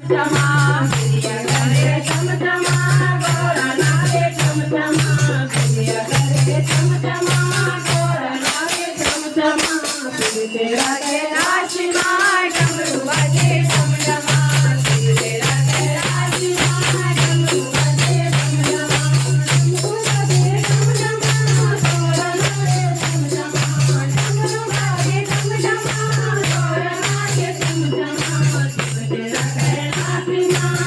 ચમચમા ફેરિયા કરે ચમચમા ગોરા નાગે ચમચમા ફેરિયા કરે ચમચમા ગોરા નાગે ચમચમા તેરા કે રાશિમાં ડમરું વાગે ચમચમા તેરા કે રાશિમાં ડમરું વાગે ચમચમા ડમરું વાગે ચમચમા ગોરા નાગે ચમચમા ડમરું વાગે ચમચમા ગોરા નાગે ચમચમા તેરા કે રાશિમાં